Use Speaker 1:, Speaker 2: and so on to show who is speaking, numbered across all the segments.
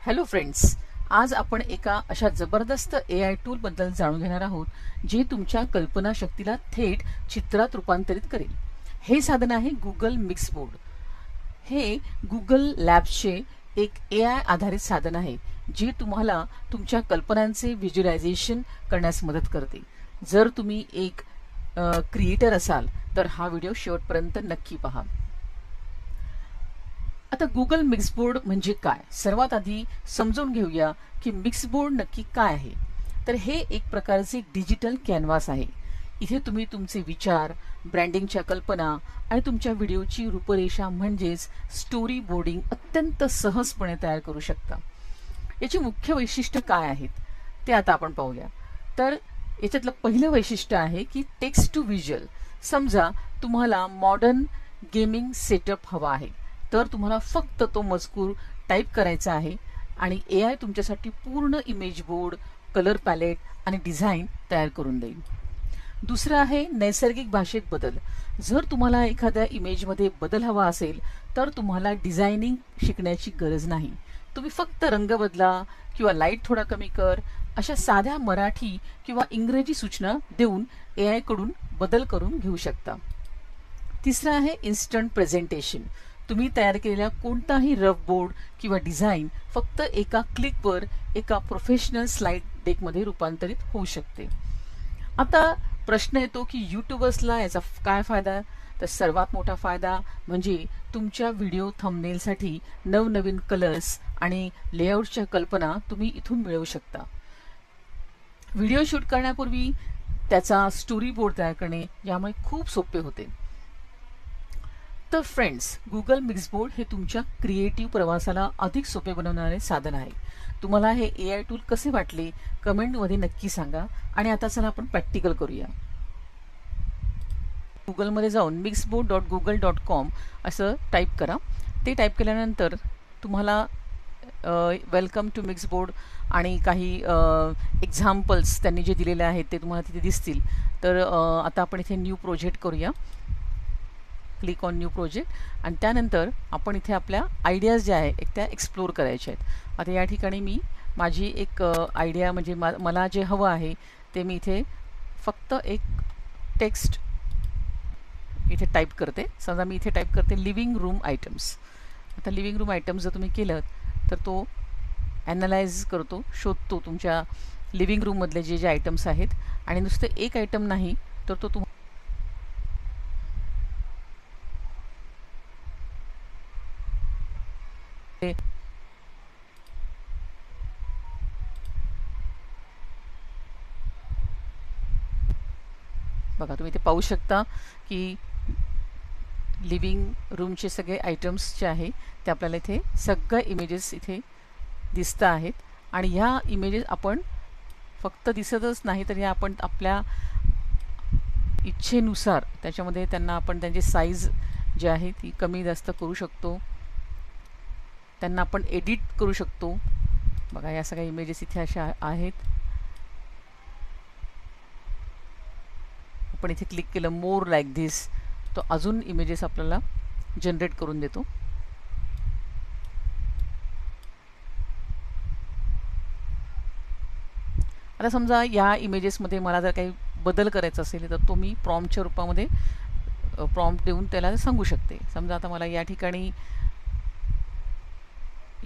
Speaker 1: Hello friends, आज आपण एका अशा जबरदस्त AI टूल बद्दल जाणून घेणार आहोत जे तुमच्या कल्पनाशक्तीला थेट चित्रात रूपांतरित करेल. हे साधन आहे गुगल मिक्स बोर्ड. हे गुगल लॅब्सचे एक AI आधारित साधन आहे जे तुम्हाला तुमच्या कल्पनांचे व्हिज्युअलायझेशन करण्यास मदत करते. जर तुम्ही एक क्रिएटर असाल तर हा व्हिडिओ शेवटपर्यंत नक्की पहा. आता गुगल मिक्स बोर्ड म्हणजे काय, सर्वात आधी समजून घेऊया की मिक्स बोर्ड नक्की काय आहे. तर हे एक प्रकारचे डिजिटल कॅनव्हास आहे. इथे तुम्ही तुमचे विचार, ब्रँडिंगच्या कल्पना आणि तुमच्या व्हिडिओची रूपरेषा म्हणजेच स्टोरी बोर्डिंग अत्यंत सहजपणे तयार करू शकता. याची मुख्य वैशिष्ट्य काय आहेत ते आता आपण पाहूया. तर याच्यातलं पहिलं वैशिष्ट्य आहे की टेक्स्ट टू व्हिज्युअल. समजा तुम्हाला मॉडर्न गेमिंग सेटअप हवा आहे तर तुम्हाला फक्त तो मजकूर टाईप करायचा आहे आणि AI तुमच्यासाठी पूर्ण इमेज बोर्ड, कलर पॅलेट आणि डिझाईन तयार करून देईल. दुसरं आहे नैसर्गिक भाषेत बदल. जर तुम्हाला एखाद्या इमेजमध्ये बदल हवा असेल तर तुम्हाला डिझायनिंग शिकण्याची गरज नाही. तुम्ही फक्त रंग बदला किंवा लाईट थोडा कमी कर अशा साध्या मराठी किंवा इंग्रजी सूचना देऊन AI कडून बदल करून घेऊ शकता. तिसरं आहे इन्स्टंट प्रेझेंटेशन. तुम्ही तयार केलेला कोणताही रफ बोर्ड किंवा डिझाईन फक्त एका क्लिकवर एका प्रोफेशनल स्लाइड डेकमध्ये रूपांतरित होऊ शकते. आता प्रश्न येतो की यूट्यूबर्सला याचा काय फायदा. तर सर्वात मोठा फायदा म्हणजे तुमच्या व्हिडिओ थंबनेलसाठी नवनवीन कलर्स आणि लेआउटच्या कल्पना तुम्ही इथून मिळवू शकता. व्हिडिओ शूट करण्यापूर्वी त्याचा स्टोरी बोर्ड तयार करणे यामुळे खूप सोपे होते. तर फ्रेंड्स, गुगल मिक्स बोर्ड हे तुमच्या क्रिएटिव्ह प्रवासाला अधिक सोपे बनवणारे साधन आहे. तुम्हाला हे AI टूल कसे वाटले कमेंटमध्ये नक्की सांगा. आणि आता चला आपण प्रॅक्टिकल करूया. गुगलमध्ये जाऊन mixboard.google.com असं टाईप करा. ते टाईप केल्यानंतर तुम्हाला वेलकम टू मिक्स बोर्ड आणि काही एक्झाम्पल्स त्यांनी जे दिलेले आहेत ते तुम्हाला तिथे दिसतील. तर आता आपण इथे न्यू प्रोजेक्ट करूया. क्लिक ऑन न्यू प्रोजेक्ट आणि त्यानंतर आपण इथे आपल्या आयडियाज ज्या आहेत त्या एक्सप्लोर करायच्या आहेत. आता या ठिकाणी मी माझी एक आयडिया म्हणजे मला जे हवं आहे ते मी इथे फक्त एक टेक्स्ट इथे टाईप करते. समजा मी इथे टाईप करते लिव्हिंग रूम आयटम्स. आता लिव्हिंग रूम आयटम्स जर तुम्ही केलं तर तो ॲनालाइज करतो, शोधतो तुमच्या लिव्हिंग रूममधले जे आयटम्स आहेत आणि नुसते एक आयटम नाही तर तो बघा तुम्ही इथे पाहू शकता की लिव्हिंग रूमचे सगळे आयटम्स जे आहे ते आपल्याला इथे सगळे इमेजेस इथे दिसत आहेत. आणि ह्या इमेजेस आपण फक्त दिसतच नाही तर या आपण आपल्या इच्छेनुसार त्याच्यामध्ये त्यांना आपण त्यांची साईज जी आहे ती कमी जास्त करू शकतो. त्यांना आपण एडिट करू शकतो. बघा या सगळ्या इमेजेस इथे अशा आहेत. आपण इथे क्लिक केलं मोर लाईक धिस तो अजून इमेजेस आपल्याला जनरेट करून देतो. आता समजा या इमेजेसमध्ये मला जर काही बदल करायचा असेल तर तो मी प्रॉम्प्टच्या रूपामध्ये प्रॉम्प्ट देऊन त्याला सांगू शकते. समजा आता मला या ठिकाणी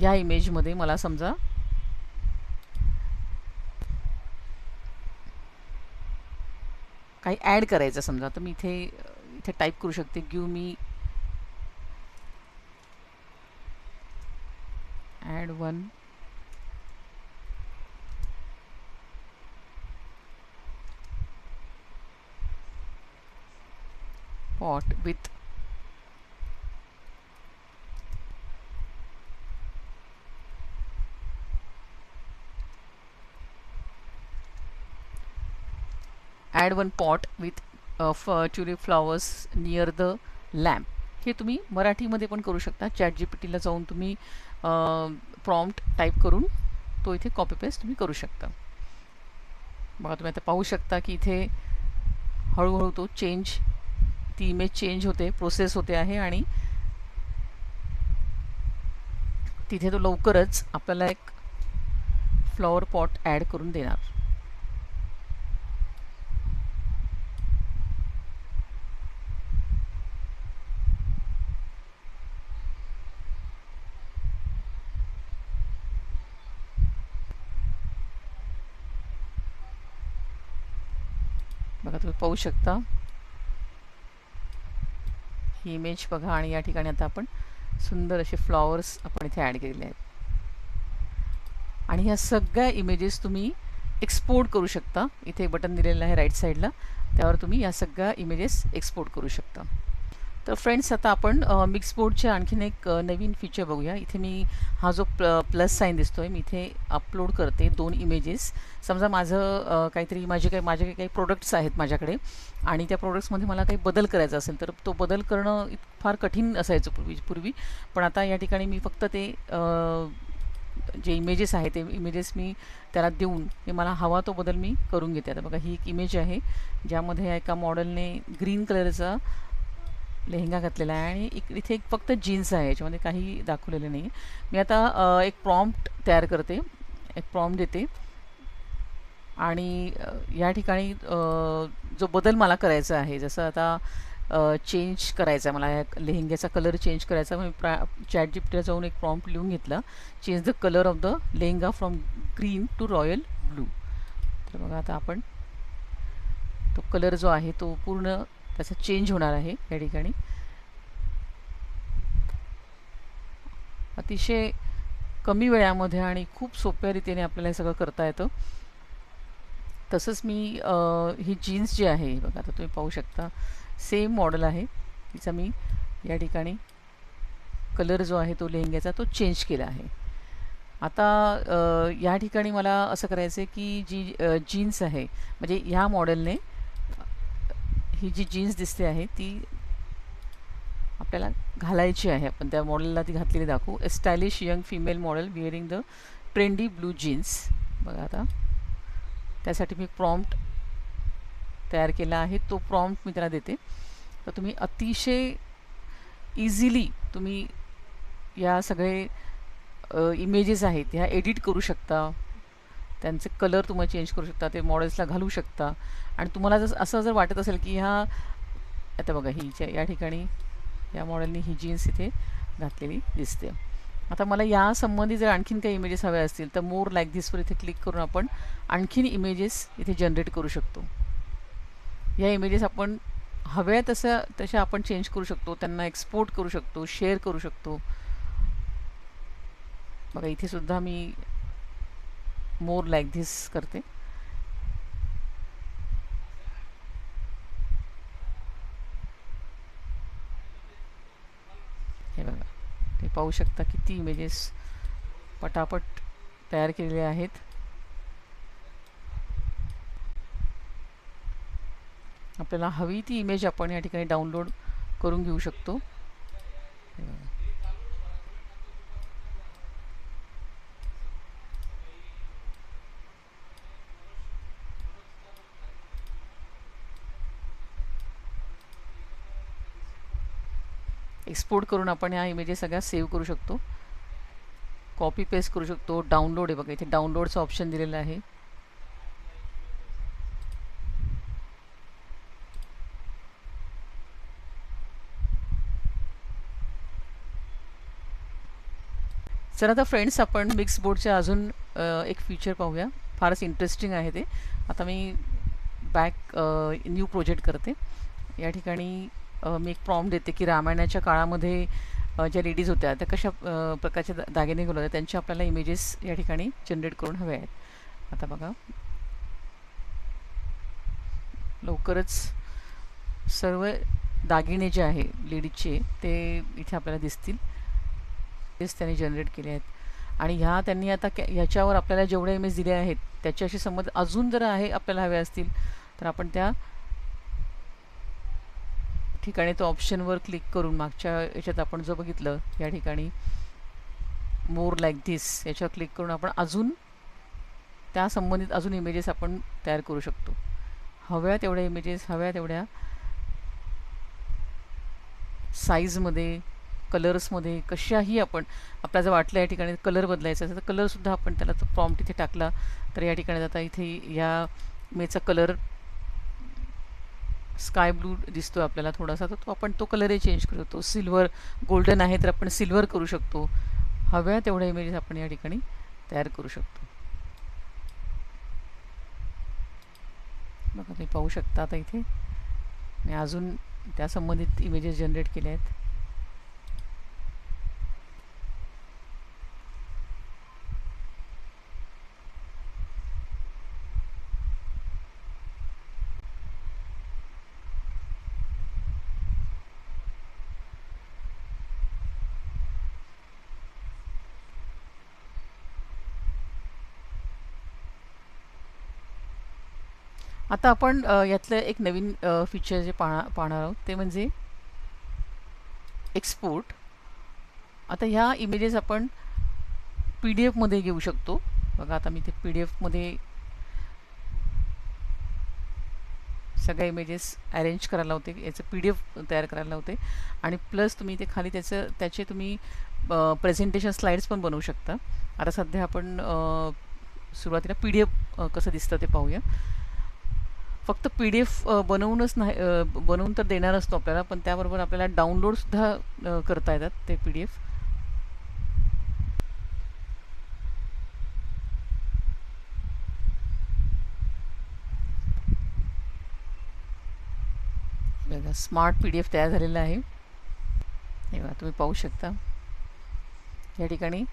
Speaker 1: या इमेजमध्ये मला समजा काही ॲड करायचं समजा तर मी इथे टाईप करू शकते give me add one pot with add one pot with tulip flowers near the lamp. हे तुम्ही मराठीमध्ये पण करू शकता. ChatGPTला जाऊन तुम्ही प्रॉम्प्ट टाईप करून तो इथे कॉपी पेस्ट तुम्ही करू शकता. बघा तुम्ही आता पाहू शकता की इथे हळूहळू तो ती इमेज चेंज होते, प्रोसेस होते आहे आणि तिथे तो लवकरच आपल्याला एक फ्लॉवर पॉट ॲड करून देणार. बघा तुम्ही पाहू शकता ही इमेज बघा, आणि या ठिकाणी आता आपण सुंदर असे फ्लॉवर्स आपण इथे ॲड केलेले आहेत. आणि ह्या सगळ्या इमेजेस तुम्ही एक्सपोर्ट करू शकता. इथे बटन दिलेलं आहे राईट साईडला, त्यावर तुम्ही या सगळ्या इमेजेस एक्सपोर्ट करू शकता. तर फ्रेंड्स, आता आपण मिक्सबोर्डचे आणखीन एक नवीन फीचर बघूया. इथे मी हा जो प्लस साईन दिसतोय, मी इथे अपलोड करते 2 इमेजेस. समजा माझं काहीतरी माझे काही प्रोडक्ट्स आहेत माझ्याकडे, आणि त्या प्रोडक्ट्समध्ये मला काही बदल करायचा असेल तर तो बदल करणं फार कठीण असायचं पूर्वी. पण आता या ठिकाणी मी फक्त ते जे इमेजेस आहेत ते इमेजेस मी त्याला देऊन हे मला हवा तो बदल मी करून घेते. आता बघा ही एक इमेज आहे ज्यामध्ये एका मॉडेलने ग्रीन कलरचा लेहंगा घातलेला आहे, आणि इथे एक फक्त जीन्स आहे, याच्यामध्ये काही दाखवलेलं नाही. मी आता एक प्रॉम्प्ट तयार करते, एक प्रॉम्प्ट देते, आणि या ठिकाणी जो बदल मला करायचा आहे, जसं आता चेंज करायचा आहे मला, या लेहंग्याचा कलर चेंज करायचा, मी ChatGPTला जाऊन एक प्रॉम्प्ट लिहून घेतला, change the colour of the lehenga from green to royal blue. तर बघा आता आपण तो कलर जो आहे तो पूर्ण त्याचा चेंज होणार आहे या ठिकाणी. अतिशय कमी वेळामध्ये आणि खूप सोप्या रीतीने आपल्याला हे सगळं करता येतं. तसंच मी ही जीन्स जी आहे बघा, आता तुम्ही पाहू शकता सेम मॉडेल आहे, तिचा मी या ठिकाणी कलर जो आहे तो लेहंग्याचा तो चेंज केला आहे. आता या ठिकाणी मला असं करायचं आहे की जी जीन्स आहे, म्हणजे ह्या मॉडेलने ही जी जीन्स दिसते आहे ती आपल्याला घालायची आहे. आपण त्या मॉडेलला ती घातलेली दाखवू. A stylish young female model wearing the trendy blue jeans. बघा आता त्यासाठी मी प्रॉम्प्ट तयार केला आहे, तो प्रॉम्प्ट मी त्याला देते. तर तुम्ही अतिशय इझिली तुम्ही या सगळे इमेजेस आहेत ह्या एडिट करू शकता, त्यांचे कलर तुम्ही चेंज करू शकता, ते मॉडेल्सला घालू शकता. आणि तुम्हाला असं जर वाटत असेल की ह्या आता बघा ही या ठिकाणी या मॉडेलने ही जीन्स इथे घातलेली दिसते. आता मला या संबंधी जर आणखीन काही इमेजेस हवे असतील तर मोर लाईक धिसवर इथे क्लिक करून आपण आणखीन इमेजेस इथे जनरेट करू शकतो. या इमेजेस आपण हव्या तशा आपण चेंज करू शकतो, त्यांना एक्सपोर्ट करू शकतो, शेअर करू शकतो. बघा इथे सुद्धा मी मोर लाईक धिस करते. हे बघा, ते पाहू शकता किती इमेजेस पटापट तयार केलेले आहेत. आपल्याला हवी ती इमेज आपण या ठिकाणी डाउनलोड करून घेऊ शकतो. एक्सपोर्ट करून आपण ह्या इमेजेस सगळ्या सेव्ह करू शकतो, कॉपी पेस्ट करू शकतो. डाउनलोड आहे बघा, इथे डाउनलोडचं ऑप्शन दिलेलं आहे. चला आता फ्रेंड्स, आपण मिक्सबोर्डच्या अजून एक फीचर पाहूया, फारच इंटरेस्टिंग आहे ते. आता मी बॅक न्यू प्रोजेक्ट करते. या ठिकाणी मी एक प्रॉम्प्ट देते की रामायणाच्या काळामध्ये ज्या लेडीज होत्या त्या कशा प्रकारचे दागिने घालत होत्या, त्यांचे आपल्याला इमेजेस या ठिकाणी जनरेट करून हवे आहेत. आता बघा लवकरच सर्व दागिने जे आहे लेडीजचे ते इथे आपल्याला दिसतील. तेच त्यांनी जनरेट केले आहेत. आणि ह्या त्यांनी आता ह्याच्यावर आपल्याला जेवढे इमेज दिले आहेत त्याच्याशी संबंधित अजून जर आहे आपल्याला हवे असतील तर आपण त्या ठिकाणी तो ऑप्शनवर क्लिक करून, मागच्या याच्यात आपण जो बघितलं या ठिकाणी मोर लाईक धिस याच्यावर क्लिक करून आपण अजून त्या संबंधित अजून इमेजेस आपण तयार करू शकतो. हव्या तेवढ्या इमेजेस हव्या तेवढ्या साईजमध्ये कलर्समध्ये कशाही आपण आपल्याला जर वाटलं या ठिकाणी कलर बदलायचा असेल तर कलरसुद्धा आपण त्याला प्रॉम्प्ट इथे टाकला तर या ठिकाणी आता इथे या इमेजचा कलर स्काय ब्लू दिसतो आपल्याला थोडासा, तर तो आपण तो कलरही चेंज करू शकतो. सिल्वर गोल्डन आहे तर आपण सिल्वर करू शकतो. हव्या तेवढ्या इमेजेस आपण या ठिकाणी तयार करू शकतो. बघा तुम्ही पाहू शकता आता इथे आणि अजून त्या संबंधित इमेजेस जनरेट केल्या आहेत. आता आपण यातलं एक नवीन फीचर जे पाहणार आहोत ते म्हणजे एक्सपोर्ट. आता ह्या इमेजेस आपण PDF मध्ये घेऊ शकतो. बघा आता मी ते PDF मध्ये सगळ्या इमेजेस अरेंज करायला होते, याचं PDF तयार करायला होते आणि प्लस तुम्ही ते खाली त्याचे तुम्ही प्रेझेंटेशन स्लाइड्स पण बनवू शकता. आता सध्या आपण सुरुवातीला PDF कसं दिसतं ते पाहूया. फक्त PDF बनवूनच नाही, बनवून तर देणार असतो आपल्याला, पण त्याबरोबर आपल्याला डाउनलोडसुद्धा करता येतात ते PDF. बघा स्मार्ट PDF तयार झालेला आहे. हे बघा तुम्ही पाहू शकता या ठिकाणी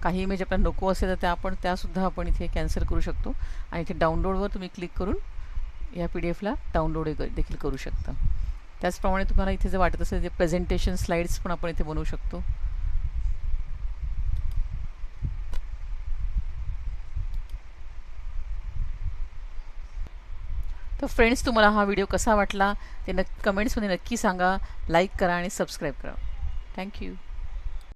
Speaker 1: काही इमेज आपल्याला नको असेल तर त्यासुद्धा आपण इथे कॅन्सल करू शकतो आणि इथे डाउनलोडवर तुम्ही क्लिक करून या PDFला डाउनलोड देखील करू शकता. त्याचप्रमाणे तुम्हाला इथे जर वाटत असेल ते प्रेझेंटेशन स्लाइड्स पण आपण इथे बनवू शकतो. तर फ्रेंड्स, तुम्हाला हा व्हिडिओ कसा वाटला ते कमेंट्समध्ये नक्की सांगा. लाईक करा आणि सबस्क्राईब करा. थँक्यू.